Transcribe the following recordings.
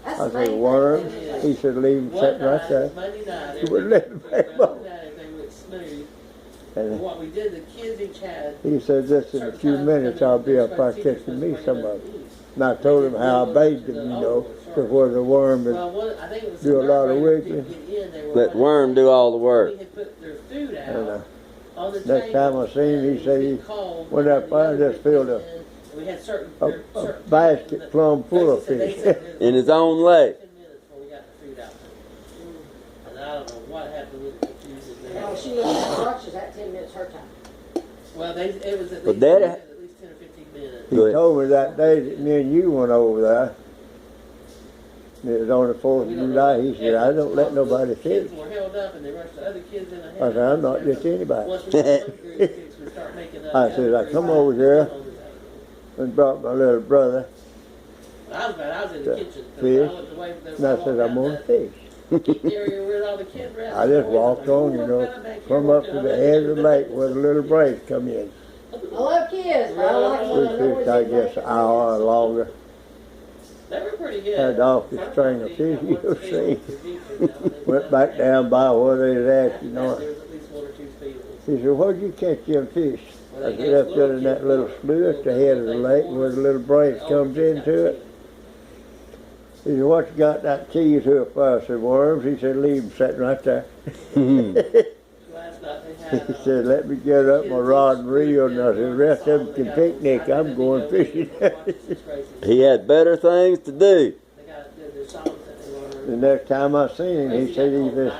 I said, worms? He said, leave them sitting right there. He wouldn't let them back up. And what we did, the kids each had. he said, just in a few minutes I'll be up there catching me some of them. And I told him how I bathed them, you know, before the worm would do a lot of wiggling. Let the worm do all the work. And next time I seen him, he said he went up there and just filled a basket plumb full of fish. In his own lake. And I don't know what happened with it. Oh, she was at brunches at 10 minutes her time. Well, it was at Well, least, Daddy, at least 10 or 15 minutes. He told me that day that me and you went over there. It was on the 4th of July. He said, I don't let nobody fish. Were held up and they rushed the other kids in the I said, I'm not just anybody. Once we got some group kids, we start making up. I said, I come over here and brought my little brother I was in the kitchen. fish. And I said, I'm going to fish. I just walked on, you know, come up to the edge of the lake where the little breaks come in. I love kids, but I like We fished, I guess, an hour or longer. They were pretty good. Had off the string of fish, you'll see. Went back down by where they was at, you know. There was at least 1 or 2 fields. He said, where'd you catch them fish? I said, up there in that little slough at the head of the lake where the little break comes into it. He said, what you got that cheese hook for? I said, worms. He said, leave them sitting right there. Last night they had, He said, let me get up my rod and reel, and I said, the rest of them can picnic. I'm going fishing. he had better things to do. they got their songs that they learned. The next time I seen him, he said he just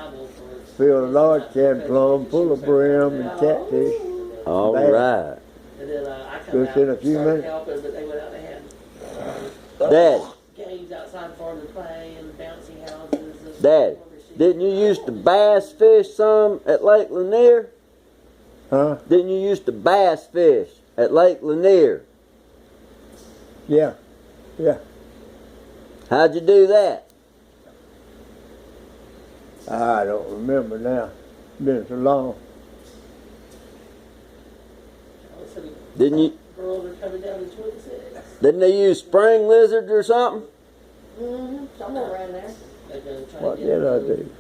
filled a large can plumb full of brim and catfish. All right. And then I come Just out in a and few started minutes. helping, but they went out, they had Dad, games outside for them to play and bouncy houses. And Dad, didn't you used to bass fish some at Lake Lanier? Huh? Didn't you used to bass fish at Lake Lanier? Yeah. Yeah. How'd you do that? I don't remember now. Been so long. Didn't you? Girls are coming down in 26. Didn't they use spring lizards or something? Mm-hmm, somewhere around there. They're gonna try What to did I get do?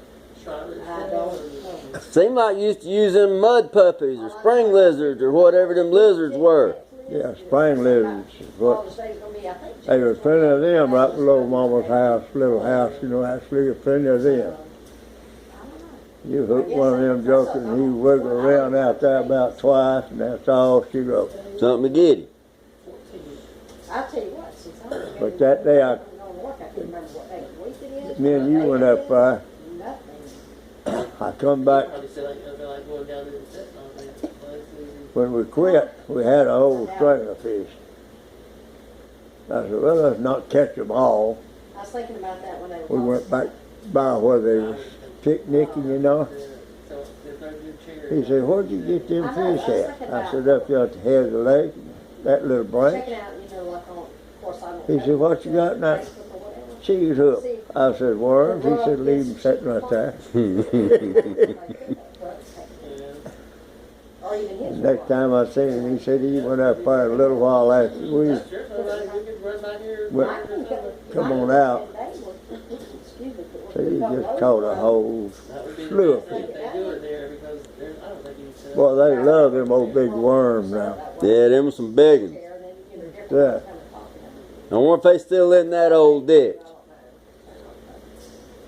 Shriners I down don't and- know. Seemed like you used to use them mud puppies or spring lizards or whatever them lizards were. Yeah, spring lizards. is All What the state's gonna be, I think. they were plenty of them right below Mama's house, little house, you know, actually plenty of them. You hook one of them jokers and he wiggle around out there about twice, and that's all she wrote. Something to get him. I'll tell you what, since I'm gonna But that day, go to work, I can't remember what day of the week it is. me and you went up there. Nothing. I come back Probably still ain't gonna feel like going down there and sitting on there. when we quit. We had a whole string of fish. I said, well, let's not catch them all. I was thinking about that when they We were. went back by where they was picnicking, you know. So there's no good chair. He said, where'd you get them fish at? I said, up there at the head of the lake, that little break. Checking out, you know, like on, of course, I don't. He said, what you got in that Facebook or whatever. cheese hook? I said, worms. He said, leave them sitting right there. Or even his. Next time I seen him, he said he went up there a little while after we Sure, so like we could run by here. went, come on out. So he just caught a whole That would be the slew of best thing fish. if they do it there because there's, I don't think you can. Boy, they love them old big worms now. Yeah, them was some big ones. Yeah. I wonder if they still in that old ditch.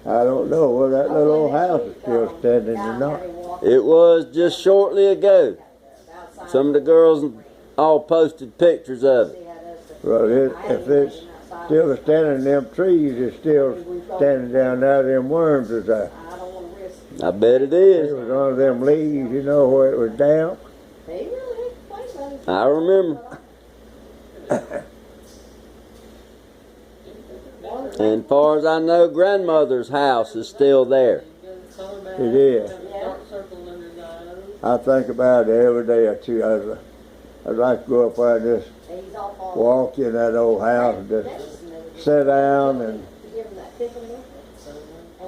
I don't know where that little old house is still standing or not. It was just shortly ago. Some of the girls all posted pictures of it. Well, if it's still standing in them trees, it's still standing down there, them worms is there. I don't want to risk. I bet it It is. was on them leaves, you know, where it was damp. They really hate to play about it. I remember. And as far as I know, grandmother's house is still there. It is. I think about it every day or two. I'd like to go up there and just He's all for walk in that old house and just sit down and give him that tickle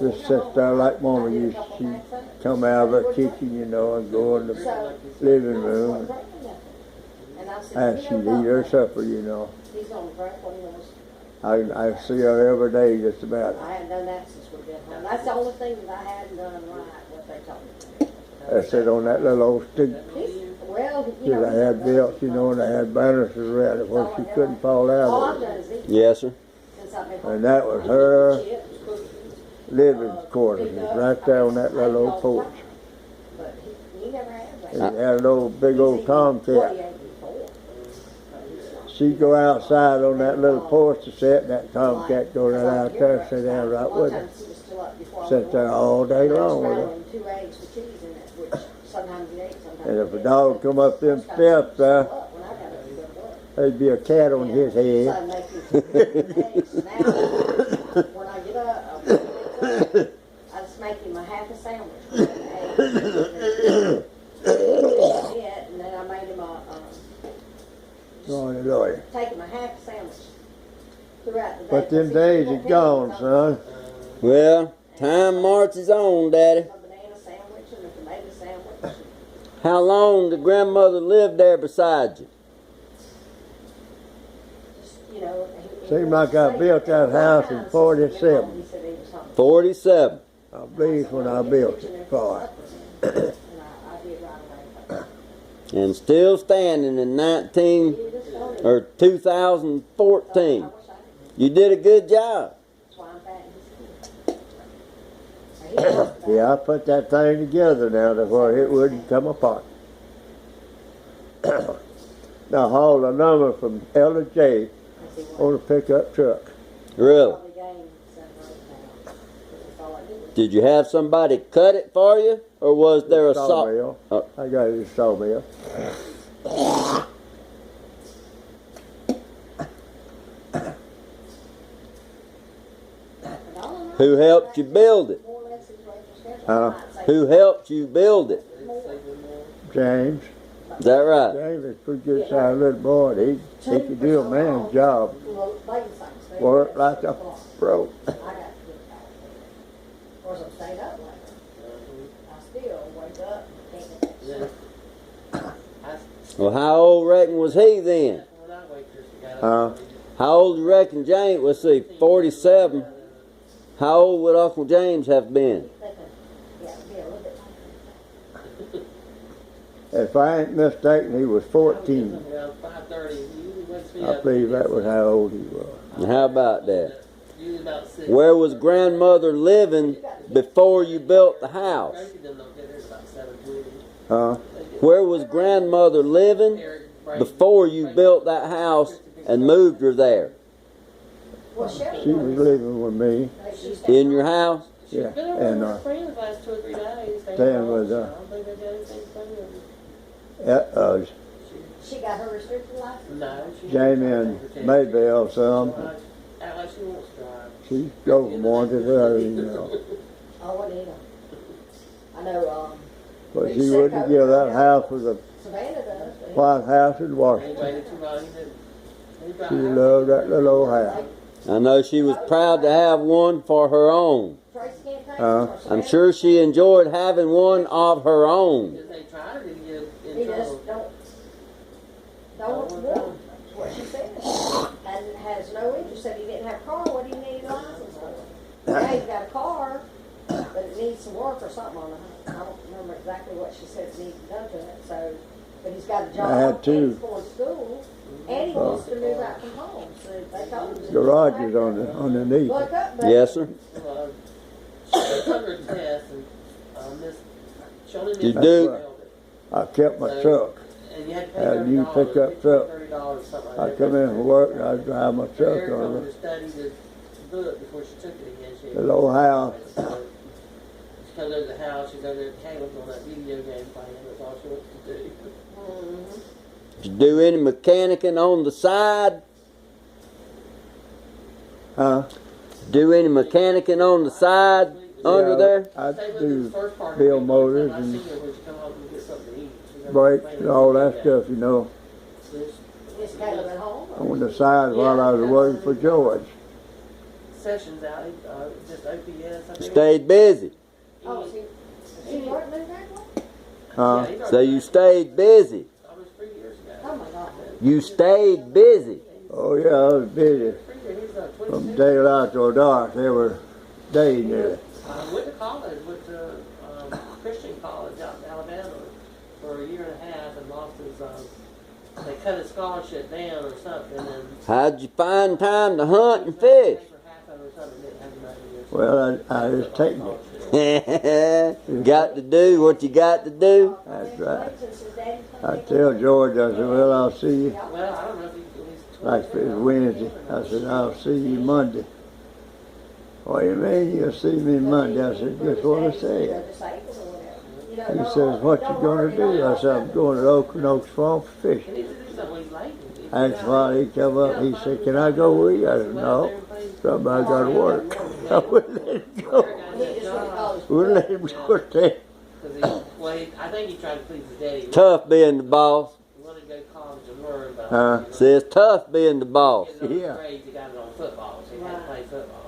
look. just sit there like Mama used to. She'd come out of her kitchen, you know, and go in the living room And I said, and she'd eat her supper, you know. he's gonna drink what he wants. I see her every day just about. I hadn't done that since we've been home. That's the only thing that I hadn't done right, what they told me. I sit on that little old stick Well, you know. that I had built, you know, and I had banners around it where she couldn't fall out All of I've it. done is eat Yes, sir. since I've been home. And that was her Chips, cookies, living quarters, was right there on that little old porch. but he never had that. And he had an old, big old What tomcat. he ate before. She'd go outside on that little porch to sit, and that tomcat go right out there and sit down right with her. Sit there all day long with her. 2 eggs with cheese in it, which sometimes he ate, sometimes And if he a dog come up them steps there, when I got up to go to work. there'd be a cat on his So I head. make these eggs. Now, when I get up, I just make him a half a sandwich with an egg. And then I made him Lordy, Lordy. take him a half a sandwich throughout the day. But them days is gone, son. Well, time marches on, Daddy. A banana sandwich and a tomato sandwich. How long did grandmother live there beside you? Just, you know. Seemed like I built that house in 47. He said he was hungry. 47. I believe when I built it for And I did right away. And still standing in 19 or 2014. You did a good job. That's why I'm back in school. Yeah, I put that thing together now to where it wouldn't come apart. Now haul the number from L to J on a pickup truck. Really? Did you have somebody cut it for you? Or was there a saw? Sawmill. Oh. I got it at a sawmill. Who helped you build it? Who helped you build it? James. Is that right? James is a pretty good sized little boy. He could do a man's job. Work like a pro. Of course, I'm staying up later. I still wake up and can't get that shit. Well, how old reckon was he then? Huh? How old you reckon James was? See, 47. How old would Uncle James have been? Yeah, be a little bit later. If I ain't mistaken, he was 14. I believe that was how old he was. And how about that? Where was grandmother living before you built the house? Huh? Where was grandmother living before you built that house and moved her there? Well, Shelly She was living with me. In your house? Yeah. Been over And with her friends the last 2 or 3 days. staying with, I don't think they got anything to do. She got her restricted license? No, she Jamie and Maybelle some. act like she wants to drive. She go from one to the other, you know. Oh, Anita. I know, But she wouldn't give that house with a Savannah does. but- white house in He Washington. waited too long. She loved that little old house. I know she was proud to have one for her own. Tracy can't take it, Huh? or I'm Savannah. sure she enjoyed having one of her own. If they tried it, he'd get He in trouble. just don't want one. That's what she said. And has no interest. Said he didn't have a car. What do you need a license for? Now he's got a car, but it needs some work or something on it. I don't remember exactly what she said needs done to it. So, but he's got a job. I had two. And he's going to school. And he wants to move out from home. So they told him. Garage is underneath. Look up, baby. Yes, sir. She took her test and Miss Shirley You Miss do? failed it. I kept my truck. And you had to pay Had a new $30, pickup truck. $30, something like I that. come in from work and I drive my truck Eric told on her to study the book before she took it again. She the little house. She comes over to the house, she's over there at Caleb's on that video game playing, that's all she wants to do. Mhm. Did you do any mechanicking on the side? Huh? Do any mechanicking on the side under Yeah, there? I Stay with do the first part of build it. motors I and see her when she come home and get something to eat. She's over brakes there and all that playing stuff, you know, Miss Caleb at home. on the side while I was working for George. Sessions out, just OPS. I think. Stayed busy. Oh, she worked moved that way? Huh? Yeah, he's So you stayed busy. almost 3 years ago. Oh my God. You stayed busy. Oh yeah, I was busy. 3 He's from 22. daylight till dark every day nearly. Went to college, went to Christian college out in Alabama for a year and a half and lost his, they cut his scholarship down or something. And How'd you find time to hunt and fish? Well, I just taken it. Got to do what you got to do. That's right. I tell George, I said, well, I'll see you. Well, I don't know if he's Like if it was Wednesday. I said, I'll see you Monday. What do you mean you'll see me Monday? I said, just what I said. He says, what you gonna do? I said, I'm going to Oaks Swamp fishing. That's why he come up, he said, can I go with you? I said, no, somebody got to work. I wouldn't let him go. Wouldn't let him go there. I think he tried to please his daddy. Tough being the boss. He wanted to go to college and learn, but See, it's tough being the boss. Yeah. grades, he got it on football, so he had to play football.